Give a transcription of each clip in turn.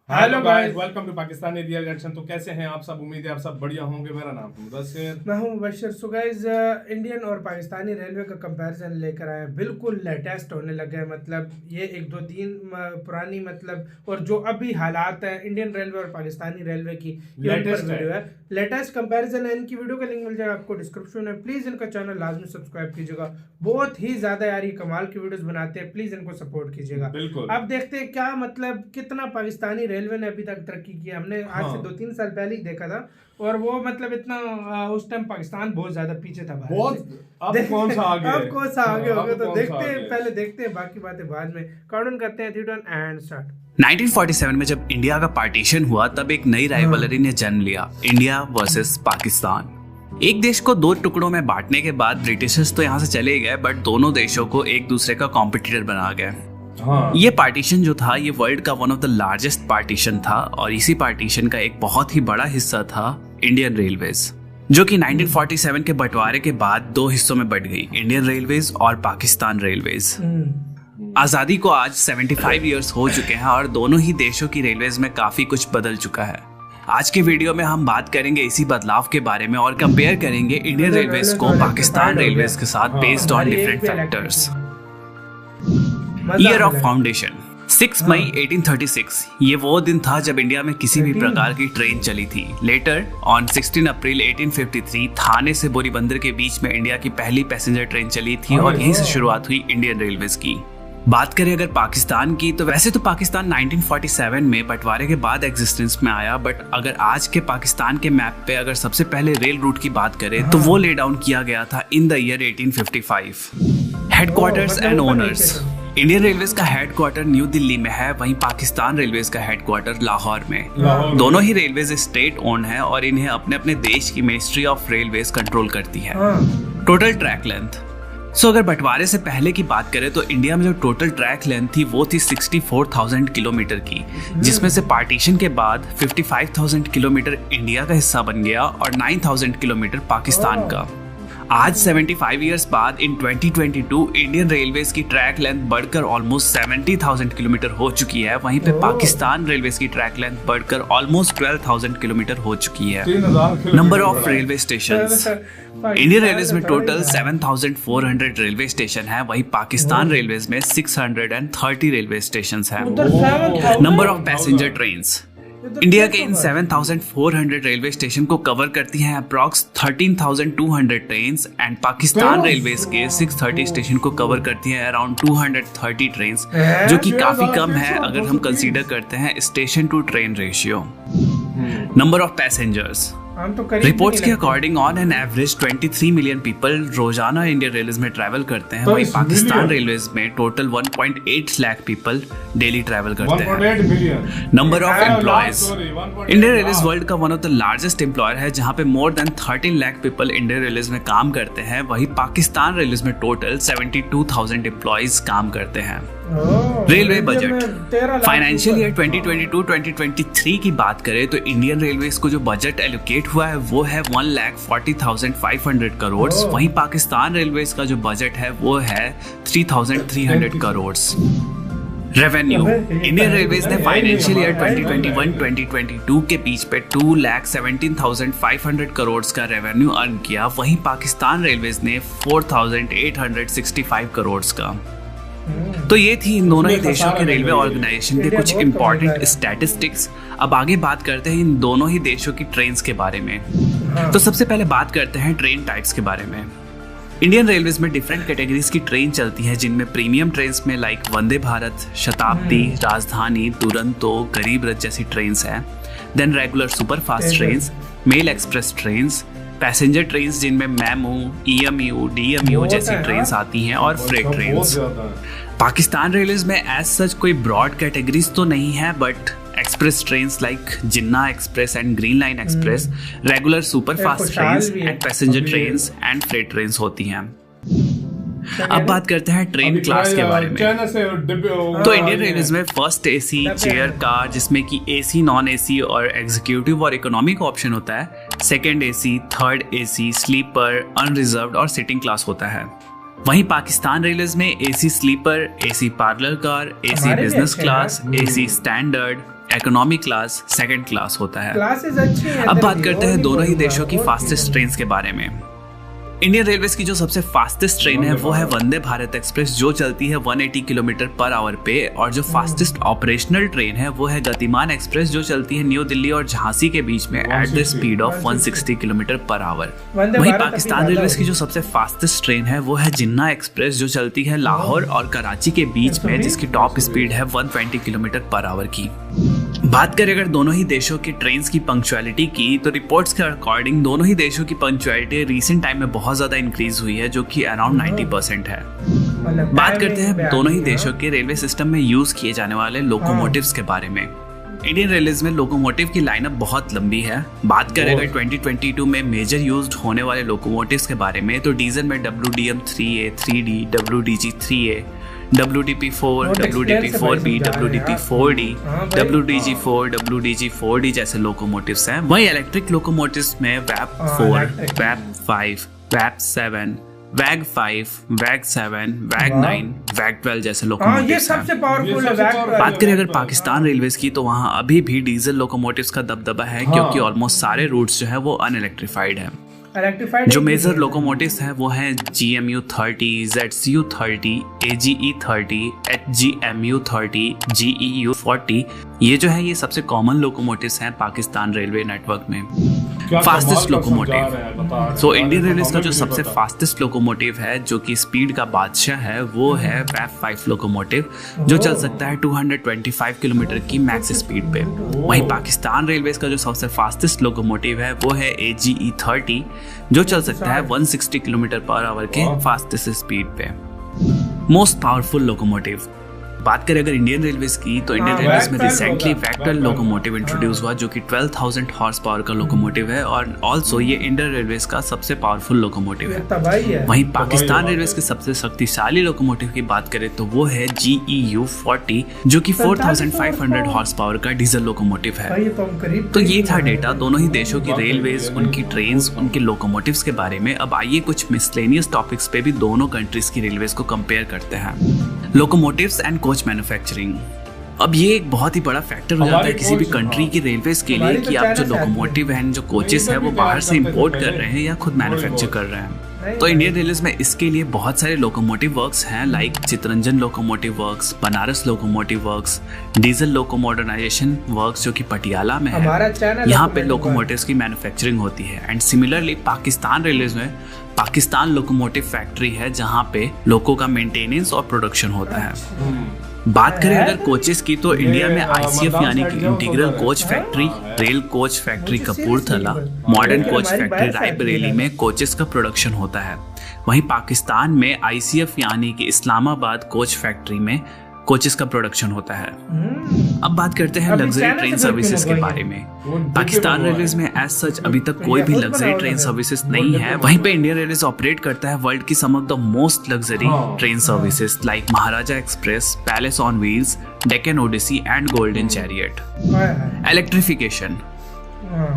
Hello guys, welcome to Pakistani real reaction. तो कैसे हैं आप सब? उम्मीद है आप सब बढ़िया होंगे। मेरा नाम है मुदस्सिर, मैं हूं मुबशर। सो गाइस, इंडियन और पाकिस्तानी रेलवे का कंपैरिजन लेकर आए हैं। बिल्कुल लेटेस्ट होने लगे हैं, मतलब ये एक दो दिन पुरानी, मतलब और जो अभी हालात है इंडियन रेलवे और पाकिस्तानी रेलवे की, लेटेस्ट वीडियो है। लेटेस्ट कंपैरिजन है। इनकी वीडियो का लिंक मिल जाएगा आपको डिस्क्रिप्शन में। प्लीज इनका चैनल लाजमी सब्सक्राइब कीजिएगा। बहुत ही ज्यादा यार ये कमाल की वीडियोस बनाते हैं, प्लीज इनको सपोर्ट कीजिएगा। बिल्कुल। अब देखते हैं क्या मतलब कितना पाकिस्तानी रेलवे ने अभी तक तरक्की की। हमने आज से 2-3 साल पहले ही देखा था, और वो मतलब इतना उस टाइम पाकिस्तान बहुत ज्यादा पीछे था भारत बहुत। से। अब कौन सा आगे अब कौन सा आगे होगा, तो कौन सा देखते हैं, आगे? पहले देखते हैं, बाकी बातें बाद में। काउंटडाउन करते हैं, 3 2 1 एंड स्टार्ट। 1947 में जब इंडिया का पार्टीशन हुआ तब एक नई राइवलरी ने जन्म लिया, इंडिया वर्सेस पाकिस्तान। एक देश को 2 टुकड़ों में बांटने के बाद ब्रिटिशर्स तो यहाँ से चले गए, बट दोनों देशों को एक दूसरे का कॉम्पिटिटर बना गए। ये पार्टीशन जो था ये वर्ल्ड का one of the largest partition था, और इसी पार्टीशन का एक बहुत ही बड़ा हिस्सा था इंडियन रेलवेज, जो कि 1947 के बंटवारे के बाद 2 हिस्सों में बट गई, इंडियन रेलवेज और पाकिस्तान रेलवेज। आजादी को आज 75 इयर्स हो चुके हैं और दोनों ही देशों की रेलवेज में काफी कुछ बदल चुका है। आज के वीडियो में हम बात करेंगे इसी बदलाव के बारे में और कंपेयर करेंगे इंडियन रेलवेज को पाकिस्तान रेलवेज के साथ based on different factors. Year of foundation 6 मई 1836। ये वो दिन था जब इंडिया में किसी भी प्रकार की ट्रेन चली थी। लेटर ऑन 16 अप्रैल 1853 थाने से बोरीबंदर के बीच में इंडिया की पहली पैसेंजर ट्रेन चली थी, और यहीं से शुरुआत हुई इंडियन रेलवेज की। बात करें अगर पाकिस्तान की, तो वैसे तो पाकिस्तान 1947 में बंटवारे के बाद एग्जिस्टेंस में आया, बट अगर आज के पाकिस्तान के मैप पे अगर सबसे पहले रेल रूट की बात करें तो वो ले डाउन किया गया था in the year 1855। Headquarters and owners. Indian railways का हेडक्वार्टर न्यू दिल्ली में है, वहीं पाकिस्तान रेलवेज का हेडक्वार्टर लाहौर में। दोनों ही रेलवेज स्टेट ओन है और इन्हें अपने अपने देश की मिनिस्ट्री ऑफ रेलवेज कंट्रोल करती है। Total track length. अगर बंटवारे से पहले की बात करें तो इंडिया में जो टोटल ट्रैक लेंथ थी वो थी 64,000 किलोमीटर की, जिसमें से पार्टीशन के बाद 55,000 किलोमीटर इंडिया का हिस्सा बन गया और 9,000 किलोमीटर पाकिस्तान का। आज 75 इयर्स बाद इन 2022 इंडियन रेलवेज की ट्रैक लेंथ बढ़कर ऑलमोस्ट 70,000 किलोमीटर हो चुकी है, वहीं पे पाकिस्तान रेलवेज की ट्रैक लेंथ बढ़कर ऑलमोस्ट 12,000 किलोमीटर हो चुकी है। Number of railway stations. Indian railways में टोटल 7,400 रेलवे स्टेशन है, वहीं पाकिस्तान रेलवेज में 630 रेलवे स्टेशन है। Number of passenger trains. India के इन 7,400 रेलवे स्टेशन को कवर करती हैं approx 13,200 trains, and Pakistan railways के 630 स्टेशन को कवर करती हैं अराउंड 230 ट्रेन्स, जो कि काफी कम है अगर हम कंसीडर करते हैं station to train ratio. Number of passengers. Reports के according on an average 23 million people रोजाना इंडियन रेलवेज में ट्रैवल करते हैं, वहीं पाकिस्तान रेलवेज में total 1.8 lakh people daily travel करते हैं। Number of employees. Indian railways world का one of the largest employer है, जहां पे more than 13 lakh people Indian railways में काम करते हैं, वहीं पाकिस्तान रेलवेज में टोटल 72,000 एम्प्लॉयज काम करते हैं। Railway budget. फाइनेंशियल ईयर 2022-2023 की बात करें तो इंडियन रेलवेज को जो बजट एलोकेट हुआ है वो है 1,40,500 करोड़, वहीं पाकिस्तान रेलवेज का जो बजट है वो है 3,300 करोड़। रेवेन्यू। इंडियन रेलवेज ने फाइनेंशियल ईयर 2021-2022 के बीच पे 2,17,500 करोड़ का रेवेन्यू अर्न किया, वहीं पाकिस्तान रेलवेज ने 4,865 करोड़ का। तो ये थी इन दोनों ही देशों के रेलवे ऑर्गेनाइजेशन के कुछ इंपॉर्टेंट स्टैटिस्टिक्स। अब आगे बात करते हैं इन दोनों ही देशों की ट्रेन्स के बारे में। तो सबसे पहले बात करते हैं ट्रेन टाइप्स के बारे में। इंडियन रेलवेज में डिफरेंट कैटेगरीज की ट्रेन चलती हैं, जिनमें प्रीमियम ट्रेन्स में लाइक वंदे भारत, शताब्दी, राजधानी, दुरंतो, गरीब रथ जैसी ट्रेन्स हैं। Then regular superfast trains, mail express trains, passenger trains जिनमें मेमू, ईएमयू, डीएमयू जैसी ट्रेन्स आती हैं, और फ्रेट ट्रेन्स। पाकिस्तान रेलवेज में एज सच कोई ब्रॉड कैटेगरीज तो नहीं है, but express trains like Jinnah express and green line express, regular superfast trains and passenger trains and freight trains होती हैं। अब बात करते हैं ट्रेन क्लास के बारे में। तो इंडियन रेलवेज में फर्स्ट एसी चेयर कार, जिसमें कि एसी, नॉन एसी और एग्जीक्यूटिव और इकोनॉमी का ऑप्शन होता है। Second AC, third AC, sleeper, unreserved और सिटिंग क्लास होता है। वहीं पाकिस्तान रेलवेज में AC sleeper, AC parlour car, AC business class, AC standard, economy class, second class होता है। क्लासेस अच्छी हैं। अब बात करते हैं दोनों ही देशों की फास्टेस्ट ट्रेन के बारे में। इंडियन रेलवेज की जो सबसे फास्टेस्ट ट्रेन है वो है वंदे भारत एक्सप्रेस, जो चलती है 180 किलोमीटर पर आवर पे, और जो फास्टेस्ट ऑपरेशनल ट्रेन है वो है गतिमान एक्सप्रेस, जो चलती है न्यू दिल्ली और झांसी के बीच में at the speed of 160 kilometre per hour. वहीं पाकिस्तान रेलवेज की जो सबसे फास्टेस्ट ट्रेन है वो है जिन्ना एक्सप्रेस, जो चलती है लाहौर और कराची के बीच में, जिसकी टॉप स्पीड है 120 किलोमीटर पर आवर की। बात करें अगर दोनों ही देशों की ट्रेन्स की पंक्चुअलिटी की, तो रिपोर्ट्स के अकॉर्डिंग दोनों ही देशों की पंक्चुअलिटी रिसेंट टाइम में बहुत ज्यादा इंक्रीज हुई है, जो कि अराउंड 90% है। बात करते हैं दोनों ही देशों के रेलवे सिस्टम में यूज किए जाने वाले लोकोमोटिव्स के बारे में। इंडियन रेलवेज में लोकोमोटिव की लाइनअप बहुत लंबी है। बात करें अगर 2022 में मेजर यूज्ड होने वाले लोकोमोटिव्स के बारे में, तो डीजल में WDM-3A, 3D, WDG-3A, WDP-4, WDP-4B, WDP-4D, WDG-4, WDG-4D जैसे लोकोमोटिव्स हैं। वहीं इलेक्ट्रिक लोकोमोटिव्स में WAP-4, WAP-5, WAP-7, WAG-5, WAG-7, WAG-9, WAG-12 जैसे लोकोमोटिव्स हैं। सबसे पावरफुल है। बात करें अगर पाकिस्तान रेलवेज की, तो वहाँ अभी भी डीजल लोकोमोटिव्स का दबदबा है, क्योंकि ऑलमोस्ट सारे रूट्स जो है वो अनइलेक्ट्रिफाइड है। जो मेजर लोकोमोटिव्स हैं वो हैं GMU-30, ZCU-30, AGE-30, HGMU-30, GEU-40। ये जो है ये सबसे कॉमन लोकोमोटिव्स हैं पाकिस्तान रेलवे नेटवर्क में। Fastest locomotive, so Indian railways का जो सबसे फास्टेस्ट लोकोमोटिव है, जो कि स्पीड का बादशाह है, वो है WAP-5 लोकोमोटिव, जो चल सकता है 225 किलोमीटर की मैक्स स्पीड पे। वहीं पाकिस्तान रेलवेज का जो सबसे फास्टेस्ट लोकोमोटिव है वो है AGE-30, जो चल सकता है 160 किलोमीटर पर आवर के फास्टेस्ट स्पीड पे। मोस्ट पावरफुल लोकोमोटिव, बात करें अगर इंडियन रेलवेज की, तो इंडियन रेलवेज में रिसेंटली वेक्टर लोकोमोटिव इंट्रोड्यूस हुआ, जो कि 12,000 हॉर्स पावर का लोकोमोटिव है, और ऑल्सो ये इंडियन रेलवेज का सबसे पावरफुल लोकोमोटिव है। वहीं पाकिस्तान रेलवेज के सबसे शक्तिशाली लोकोमोटिव की बात करें तो वो है GEU-40, जो कि 4,500 हॉर्स पावर का डीजल लोकोमोटिव है। तो ये था डेटा दोनों ही देशों की रेलवेज, उनकी ट्रेन्स, उनके लोकोमोटिव्स के बारे में। अब आइए कुछ मिसलेनियस टॉपिक्स पे भी दोनों कंट्रीज की रेलवेज को कंपेयर करते हैं। लोकोमोटिव्स एंड कोच मैन्युफैक्चरिंग, अब ये एक बहुत ही बड़ा फैक्टर हो जाता है किसी भी कंट्री की रेलवेज के लिए कि आप जो लोकोमोटिव हैं, जो कोचेस हैं, वो बाहर से इंपोर्ट कर रहे हैं या खुद मैन्युफैक्चर कर रहे हैं। तो इंडियन रेलवेज में इसके लिए बहुत सारे लोकोमोटिव वर्क्स हैं, like Chittaranjan locomotive works, Banaras locomotive works, diesel loco modernisation works जो कि पटियाला में है। यहाँ पे लोकोमोटिव्स की मैन्युफैक्चरिंग होती है। एंड सिमिलरली पाकिस्तान रेलवेज में पाकिस्तान लोकोमोटिव फैक्ट्री है, जहाँ पे लोको का मेंटेनेंस और प्रोडक्शन होता है। बात करें अगर कोचेस की, तो इंडिया में ICF यानी कि integral coach factory, rail coach factory Kapurthala, modern coach factory Raebareli में कोचेस का प्रोडक्शन होता है। वहीं पाकिस्तान में ICF यानी कि इस्लामाबाद कोच फैक्ट्री में कोचेस का प्रोडक्शन होता है। अब बात करते हैं लग्जरी ट्रेन सर्विसेज के बारे में। पाकिस्तान रेलवेज में एज सच अभी तक कोई भी लग्जरी ट्रेन सर्विसेज नहीं है। वहीं पे इंडियन रेलवेज ऑपरेट करता है वर्ल्ड की some of the most luxury train services like Maharaja Express, Palace on Wheels, Deccan Odyssey and Golden Chariot. Electrification,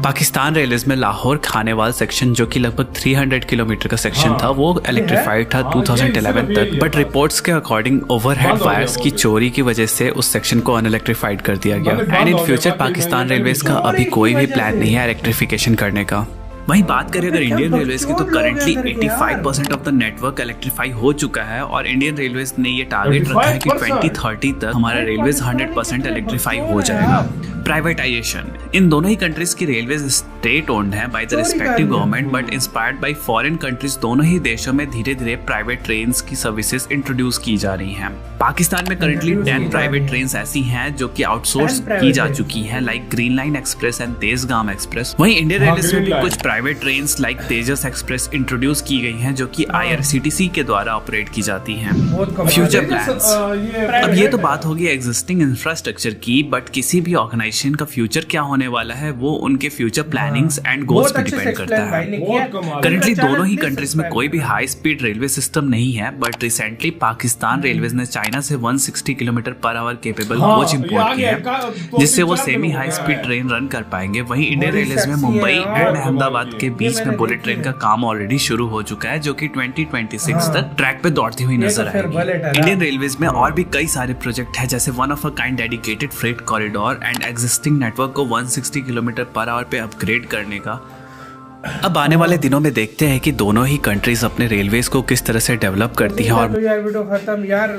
Pakistan railways में लाहौर खानेवाल सेक्शन, जो कि लगभग 300 किलोमीटर का सेक्शन था, वो इलेक्ट्रीफाइड था 2011 तक, बट रिपोर्ट्स के अकॉर्डिंग ओवरहेड वायर्स की चोरी की वजह से उस सेक्शन को अनइलेक्ट्रीफाइड कर दिया गया। And in future Pakistan railways का अभी कोई भी प्लान नहीं है इलेक्ट्रिफिकेशन करने का। वहीं बात करें अगर इंडियन रेलवेज की, तो currently 85% of the network electrify हो चुका है, और इंडियन रेलवेज ने ये टारगेट रखा है कि 2030 तक हमारा रेलवेज 100% इलेक्ट्रीफाई हो जाएगा। प्राइवेटाइजेशन, इन दोनों ही कंट्रीज की रेलवेज स्टेट ओन्ड है by the respective government, but inspired by foreign countries दोनों ही देशों में धीरे धीरे प्राइवेट ट्रेन की सर्विसेज इंट्रोड्यूस की जा रही हैं। पाकिस्तान में करंटली 10 प्राइवेट ट्रेन ऐसी हैं जो कि आउटसोर्स की जा चुकी हैं, like green line express and Tezgam express. वहीं इंडियन रेलवेज में भी कुछ प्राइवेट ट्रेन लाइक तेजस एक्सप्रेस इंट्रोड्यूस की गई हैं, जो कि IRCTC के द्वारा ऑपरेट की जाती हैं। फ्यूचर प्लान्स, अब ये तो बात होगी एग्जिस्टिंग इंफ्रास्ट्रक्चर की, बट किसी भी ऑर्गेनाइजेशन का फ्यूचर क्या होने वाला है वो उनके फ्यूचर प्लानिंग्स एंड गोल्स पे डिपेंड करता है। करंटली दोनों ही कंट्रीज में कोई भी हाई स्पीड रेलवे सिस्टम नहीं है, बट रिसेंटली पाकिस्तान रेलवेज ने चाइना से 160 kilometre per hour capable coach import किया है, जिससे वो semi high speed train run कर पाएंगे। वहीं इंडियन रेलवेज में मुंबई एंड अहमदाबाद हैदराबाद के बीच में बुलेट ट्रेन का काम ऑलरेडी शुरू हो चुका है, जो कि 2026 तक ट्रैक पे दौड़ती हुई नजर आएगी। इंडियन रेलवेज में और भी कई सारे प्रोजेक्ट है, जैसे one of a kind dedicated freight corridor and existing network को 160 किलोमीटर पर आवर पे अपग्रेड करने का। अब आने वाले दिनों में देखते हैं कि दोनों ही कंट्रीज अपने रेलवेज को किस तरह से डेवलप करती हैं। और तो यार वीडियो खत्म यार।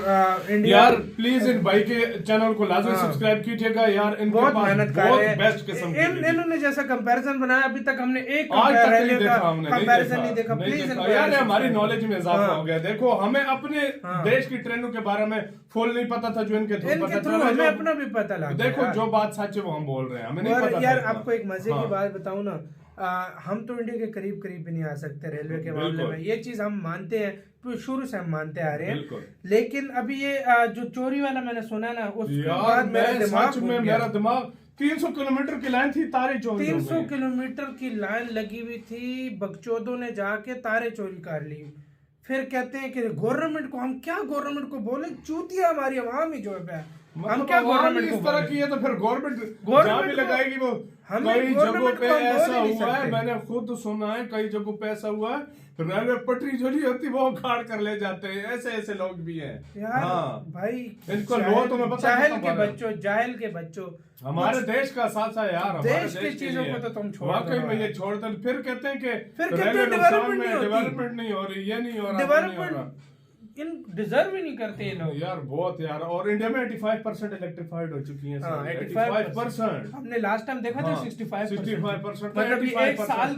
यार प्लीज इन भाई के चैनल को लाजमी सब्सक्राइब कीजिएगा यार, इनके बहुत पास मेहनत कर बहुत रहे हैं। बेस्ट किस्म की इन्होंने जैसा कंपैरिजन बनाया अभी तक हमने एक आज तक नहीं रेलवे देखा, का हमने कंपैरिजन नहीं देखा। प्लीज यार हमारी नॉलेज में इजाफा हो गया। देखो हमें अपने हाँ। देश की ट्रेनों के बारे में फुल नहीं पता था, जो इनके थ्रू पता चला। हमें अपना भी पता लगा। देखो जो बात सच है वो हम बोल रहे हैं, हमें नहीं पता यार था। आपको एक मजे की हाँ। बात बताऊं ना, हम तो इंडिया के करीब करीब भी नहीं आ सकते रेलवे के मामले में, ये चीज हम मानते हैं, तो शुरू से हम मानते आ रहे हैं। लेकिन अभी ये जो चोरी वाला मैंने सुना ना, उसके बाद मेरा दिमाग 300 किलोमीटर की लाइन थी, तारे चोरी 300 किलोमीटर की लाइन लगी हुई थी, बगचौदों ने जाके तारे चोरी कर ली। फिर कहते हैं कि गवर्नमेंट को, हम क्या गवर्नमेंट को बोले, चूतिया हमारी आवाम ही जो है, हम क्या गवर्नमेंट इस तरह की है तो फिर गवर्नमेंट भी लगाएगी। वो कई जगहों पे ऐसा हुआ है, मैंने खुद सुना है, कई जगहों पे ऐसा हुआ है, रेलवे पटरी जो नहीं होती वो उखाड़ कर ले जाते हैं। ऐसे ऐसे लोग भी हैं यार। हाँ। भाई इनको लो तुम्हें पता जाहिल के बच्चों हमारे देश का साथ है यार, देश की चीजों को तो तुम छोड़ दो। वाकई में ये छोड़ दो। फिर कहते हैं कि डेवलपमेंट नहीं हो रही, ये नहीं हो रहा, डेवलपमेंट इन डिजर्व ही नहीं करते ये लोग यार। बहुत यार, और इंडिया में 85% इलेक्ट्रिफाइड हो चुकी हैं। 85%। हमने लास्ट टाइम देखा था 65%। मतलब एक साल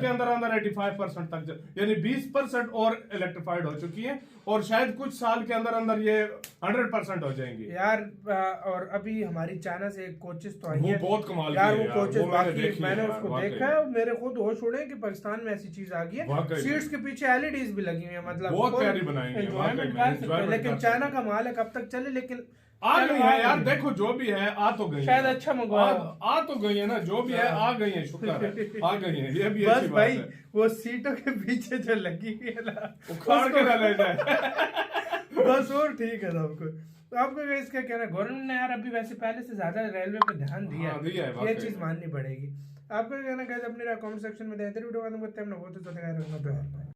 के अंदर 85% तक, यानी 20% और इलेक्ट्रिफाइड हो चुकी हैं, और शायद कुछ साल के अंदर अंदर ये 100% हो जाएंगी यार। और अभी हमारी चाइना से एक कोचेस तो आई है, वो बहुत कमाल यार। वो कोचेस मैंने उसको देखा है, मेरे खुद होश उड़े कि पाकिस्तान में ऐसी चीज आ गई है। सीट्स के पीछे एलईडीज भी लगी हुई है, मतलब बहुत प्यारी बनाई है। लेकिन चाइना का माल है, कब तक चले। लेकिन आ गई है यार, देखो जो भी है आ तो गई, शायद अच्छा मंगवाया, आ तो गई है ना, जो भी है आ गई है, शुक्र है आ गई है। ये भी बस भाई वो सीटों के पीछे जो लगी हुई है ना, उखाड़ के ना ले जाए बस। और ठीक है सबको। तो आपको इसका कहना, गवर्नमेंट ने यार अभी वैसे पहले से ज्यादा रेलवे पे ध्यान दिया है, ये चीज माननी पड़ेगी। आपको कहना, अपने कमेंट सेक्शन में देते वीडियो खत्म करते हैं।